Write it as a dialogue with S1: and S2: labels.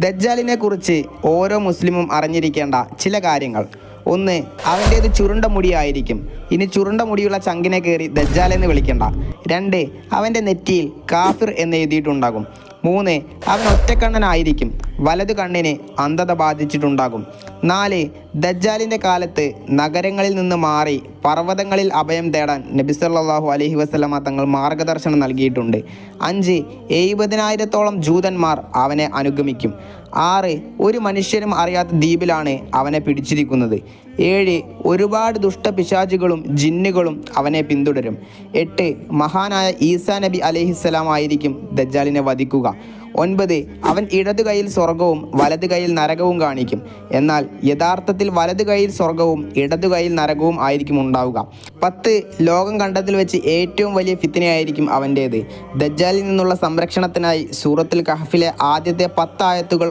S1: ദജ്ജാലിനെ കുറിച്ച് ഓരോ മുസ്ലിമും അറിഞ്ഞിരിക്കേണ്ട ചില കാര്യങ്ങൾ. 1. അവൻ്റേത് ചുരുണ്ട മുടിയായിരിക്കും. ഇനി ചുരുണ്ട മുടിയുള്ള ചങ്കിനെ കയറി ദജ്ജാൽ എന്ന് വിളിക്കണ്ട. 2. അവൻ്റെ നെറ്റിയിൽ കാഫിർ എന്ന് എഴുതിയിട്ടുണ്ടാകും. 3. അവൻ ഒറ്റക്കണ്ണനായിരിക്കും. വലതു കണ്ണിന് അന്ധത ബാധിച്ചിട്ടുണ്ടാകും. 4. ദജ്ജാലിൻ്റെ കാലത്ത് നഗരങ്ങളിൽ നിന്ന് മാറി പർവ്വതങ്ങളിൽ അഭയം തേടാൻ നബി സല്ലല്ലാഹു അലൈഹി വസല്ലമ തങ്ങൾ മാർഗദർശനം നൽകിയിട്ടുണ്ട്. 5. 70,000-ഓളം ജൂതന്മാർ അവനെ അനുഗമിക്കും. 6. ഒരു മനുഷ്യരും അറിയാത്ത ദ്വീപിലാണ് അവനെ പിടിച്ചിരിക്കുന്നത്. 7. ഒരുപാട് ദുഷ്ടപിശാചുകളും ജിന്നുകളും അവനെ പിന്തുടരും. 8. മഹാനായ ഈസാ നബി അലൈഹിസ്സലാം ആയിരിക്കും ദജ്ജാലിനെ വധിക്കുക. 9. അവൻ ഇടതു കൈയിൽ സ്വർഗവും വലതു കൈയിൽ നരകവും കാണിക്കും. എന്നാൽ യഥാർത്ഥത്തിൽ വലതു കൈയിൽ സ്വർഗവും ഇടതു കൈയിൽ നരകവും ആയിരിക്കും ഉണ്ടാവുക. 10. ലോകം കണ്ടതിൽ വെച്ച് ഏറ്റവും വലിയ ഫിത്നയായിരിക്കും അവൻ്റേത്. ദജ്ജാലിൽ നിന്നുള്ള സംരക്ഷണത്തിനായി സൂറത്തുൽ കഹ്ഫിലെ ആദ്യത്തെ 10 ആയത്തുകൾ